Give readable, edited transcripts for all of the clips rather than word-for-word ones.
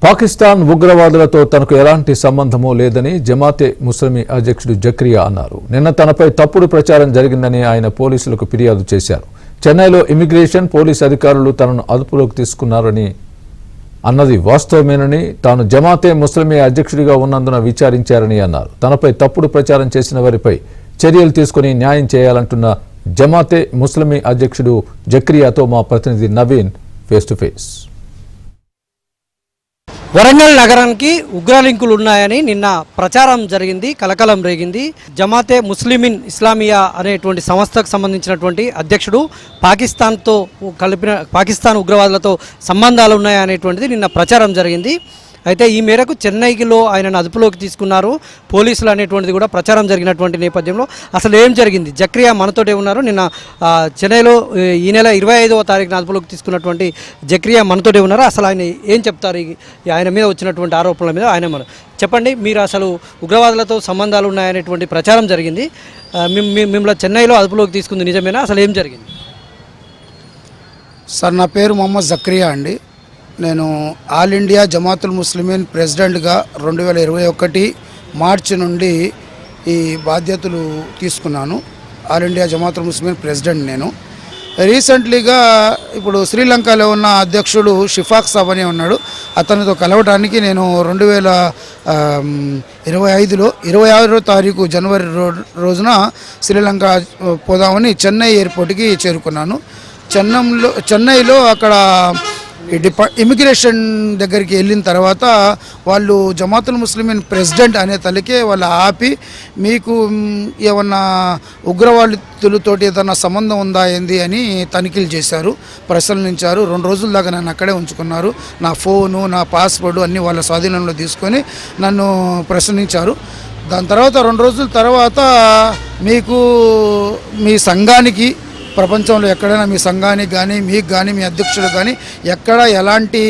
పాకిస్తాన్ ఉగ్రవాదులతో తనకు ఎలాంటి సంబంధమూ లేదని జమాతే ముస్లిమీ అధ్యక్షుడు జక్రియా అన్నారు. నిన్న తనపై తప్పుడు ప్రచారం జరిగిందని ఆయన పోలీసులకు ఫిర్యాదు చేశారు. చెన్నైలో ఇమిగ్రేషన్ పోలీసు అధికారులు తనను అదుపులోకి తీసుకున్నారని అన్నది వాస్తవమేనని, తాను జమాతే ముస్లిమీ అధ్యక్షుడిగా ఉన్నందున విచారించారని అన్నారు. తనపై తప్పుడు ప్రచారం చేసిన వారిపై చర్యలు తీసుకుని న్యాయం చేయాలంటున్న జమాతే ముస్లిమీ అధ్యక్షుడు జక్రియాతో మా ప్రతినిధి Naveen face to face. Warangal నగరానికి ఉగ్ర లింకులు ఉన్నాయని నిన్న ప్రచారం జరిగింది, కలకలం రేగింది. జమాతే ముస్లిమిన్ ఇస్లామియా అనేటువంటి సంస్థకు సంబంధించినటువంటి అధ్యక్షుడు పాకిస్తాన్తో పాకిస్తాన్ ఉగ్రవాదులతో సంబంధాలు ఉన్నాయనేటువంటిది నిన్న ప్రచారం జరిగింది. అయితే ఈ మేరకు చెన్నైలో ఆయనను అదుపులోకి తీసుకున్నారు పోలీసులు అనేటువంటిది కూడా ప్రచారం జరిగినటువంటి నేపథ్యంలో అసలు ఏం జరిగింది, జక్రియా మనతోటే ఉన్నారు. నిన్న చెన్నైలో ఈ నెల 25వ తారీఖున అదుపులోకి తీసుకున్నటువంటి జక్రియా మనతోటే ఉన్నారు. అసలు ఆయన ఏం చెప్తారు ఆయన మీద వచ్చినటువంటి ఆరోపణల మీద? ఆయన చెప్పండి, మీరు అసలు ఉగ్రవాదులతో సంబంధాలు ఉన్నాయనేటువంటి ప్రచారం జరిగింది, మిమ్మల్ని చెన్నైలో అదుపులోకి తీసుకుంది నిజమేనా? అసలు ఏం జరిగింది? సార్, నా పేరు మొహమ్మద్ జక్రియా అండి. నేను ఆల్ ఇండియా జమాతుల్ ముస్లిమీన్ ప్రెసిడెంట్గా 2021 మార్చి నుండి ఈ బాధ్యతలు తీసుకున్నాను. All India Jamatul Muslimeen president నేను. రీసెంట్లీగా ఇప్పుడు శ్రీలంకలో ఉన్న అధ్యక్షుడు షిఫాక్ సాబ్ అని ఉన్నాడు. అతనితో కలవడానికి నేను 2025లో 26వ తారీఖు జనవరి రోజున శ్రీలంక పోదామని చెన్నై ఎయిర్పోర్ట్కి చేరుకున్నాను. చెన్నైలో అక్కడ ఇమిగ్రేషన్ దగ్గరికి వెళ్ళిన తర్వాత వాళ్ళు జమాతుల్ ముస్లిమీన్ ప్రెసిడెంట్ అనే తలకే వాళ్ళు ఆపి, మీకు ఏమన్నా ఉగ్రవాదులతోటి ఏదన్నా సంబంధం ఉందా ఏంది అని తనిఖీలు చేశారు, ప్రశ్నించారు. 2 రోజుల దాకా నన్ను అక్కడే ఉంచుకున్నారు. నా ఫోను, నా పాస్వర్డ్ అన్నీ వాళ్ళ స్వాధీనంలో తీసుకొని నన్ను ప్రశ్నించారు. దాని తర్వాత 2 రోజుల తర్వాత మీకు మీ సంఘానికి, ప్రపంచంలో ఎక్కడైనా మీ సంఘానికి కానీ, మీకు కానీ, మీ అధ్యక్షుడు కానీ ఎక్కడ ఎలాంటి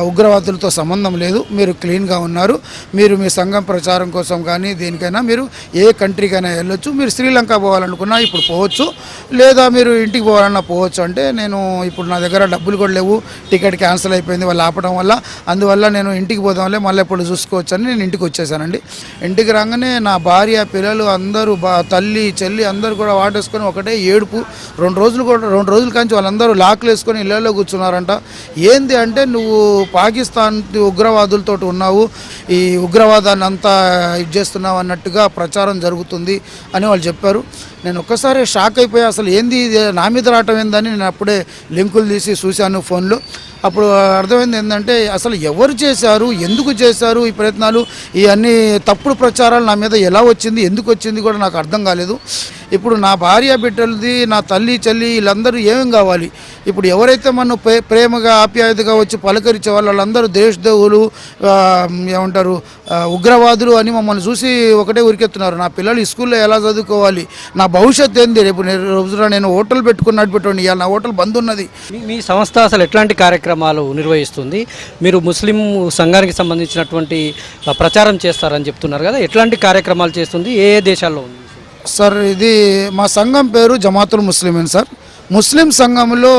ఉగ్రవాదులతో సంబంధం లేదు, మీరు క్లీన్గా ఉన్నారు, మీరు మీ సంఘం ప్రచారం కోసం కానీ దేనికైనా మీరు ఏ కంట్రీకైనా వెళ్ళొచ్చు, మీరు శ్రీలంక పోవాలనుకున్నా ఇప్పుడు పోవచ్చు, లేదా మీరు ఇంటికి పోవాలన్నా పోవచ్చు. అంటే నేను ఇప్పుడు నా దగ్గర డబ్బులు కూడా లేవు, టికెట్ క్యాన్సిల్ అయిపోయింది వాళ్ళు ఆపడం వల్ల, అందువల్ల నేను ఇంటికి పోదాంలే మళ్ళీ ఎప్పుడు చూసుకోవచ్చు అని నేను ఇంటికి వచ్చేసానండి. ఇంటికి రాగానే నా భార్య, పిల్లలు అందరూ, తల్లి, చెల్లి అందరూ కూడా వాటేసుకొని ఒకటే ఏడుపు. 2 రోజుల కాంచి వాళ్ళందరూ లాక్లు వేసుకొని ఇళ్లలో కూర్చున్నారంట. ఏంది అంటే, నువ్వు పాకిస్తాన్ ఉగ్రవాదులతో ఉన్నావు, ఈ ఉగ్రవాదాన్ని అంతా ఇది చేస్తున్నావు అన్నట్టుగా ప్రచారం జరుగుతుంది అని వాళ్ళు చెప్పారు. నేను ఒక్కసారి షాక్ అయిపోయా, అసలు ఏంది నా మీద రావటం ఏందని నేను అప్పుడే లింకులు తీసి చూశాను ఫోన్లో. అప్పుడు అర్థమైంది ఏంటంటే, అసలు ఎవరు చేశారు, ఎందుకు చేశారు ఈ ప్రయత్నాలు, ఇవన్నీ తప్పుడు ప్రచారాలు నా మీద ఎలా వచ్చింది, ఎందుకు వచ్చింది కూడా నాకు అర్థం కాలేదు. ఇప్పుడు నా భార్య, బిడ్డలది, నా తల్లి, చెల్లి వీళ్ళందరూ ఏమేం కావాలి? ఇప్పుడు ఎవరైతే మనం ప్రేమగా ఆప్యాయతగా వచ్చి పలకరించే వాళ్ళందరూ దేశద్రోహులు, ఏమంటారు, ఉగ్రవాదులు అని మమ్మల్ని చూసి ఒకటే ఉరికెత్తున్నారు. నా పిల్లలు ఈ స్కూల్లో ఎలా చదువుకోవాలి, నా భవిష్యత్తు ఏంది? రేపు రోజున నేను హోటల్ పెట్టుకున్నట్టు పెట్టుకోండి, ఇవాళ నా హోటల్ బంద్ ఉన్నది. మీ సంస్థ అసలు ఎట్లాంటి కార్యక్రమాలు నిర్వహిస్తుంది? మీరు ముస్లిం సంఘానికి సంబంధించినటువంటి ప్రచారం చేస్తారని చెప్తున్నారు కదా, ఎట్లాంటి కార్యక్రమాలు చేస్తుంది, ఏ దేశాల్లో ఉంది? సార్, ఇది మా సంఘం పేరు జమాతుల్ ముస్లిమీన్ సార్. ముస్లిం సంఘంలో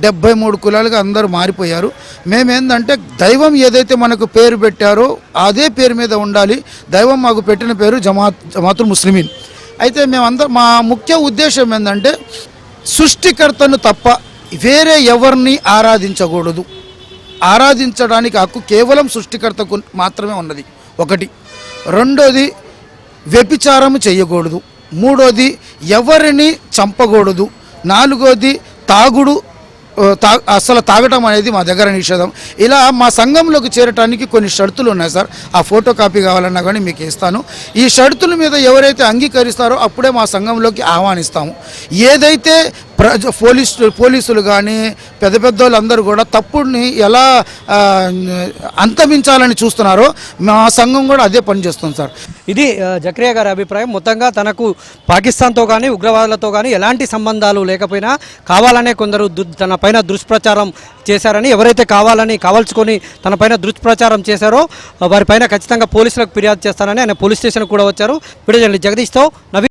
73 కులాలుగా అందరూ మారిపోయారు. మేమేందంటే, దైవం ఏదైతే మనకు పేరు పెట్టారో అదే పేరు మీద ఉండాలి. దైవం మాకు పెట్టిన పేరు జమాతుల్ ముస్లిమీన్. అయితే మేమందరం, మా ముఖ్య ఉద్దేశం ఏంటంటే, సృష్టికర్తను తప్ప వేరే ఎవరిని ఆరాధించకూడదు. ఆరాధించడానికి హక్కు కేవలం సృష్టికర్తకు మాత్రమే ఉన్నది, ఒకటి. రెండోది, వ్యభిచారం చేయకూడదు. మూడోది, ఎవరిని చంపకూడదు. నాలుగోది, అసలు తాగటం అనేది మా దగ్గర నిషేధం. ఇలా మా సంఘంలోకి చేరటానికి కొన్ని షరతులు ఉన్నాయి సార్. ఆ ఫోటో కాపీ కావాలన్నా కానీ మీకు ఇస్తాను. ఈ షరతుల మీద ఎవరైతే అంగీకరిస్తారో అప్పుడే మా సంఘంలోకి ఆహ్వానిస్తాము. ఏదైతే పోలీసులు కానీ పెద్ద వాళ్ళందరూ కూడా తప్పుడిని ఎలా అంతమించాలని చూస్తున్నారో మా సంఘం కూడా అదే పని చేస్తుంది సార్. ఇది జక్రియా గారి అభిప్రాయం. మొత్తంగా తనకు పాకిస్తాన్తో కానీ ఉగ్రవాదులతో కానీ ఎలాంటి సంబంధాలు లేకపోయినా కావాలనే కొందరు తన పైన దుష్ప్రచారం చేశారని, ఎవరైతే కావాల్చుకొని తన పైన దుష్ప్రచారం చేశారో వారిపైన ఖచ్చితంగా పోలీసులకు ఫిర్యాదు చేస్తానని ఆయన పోలీస్ స్టేషన్ కూడా వచ్చారు. వీడియో జర్నలిస్ట్ జగదీష్తో నవీన్.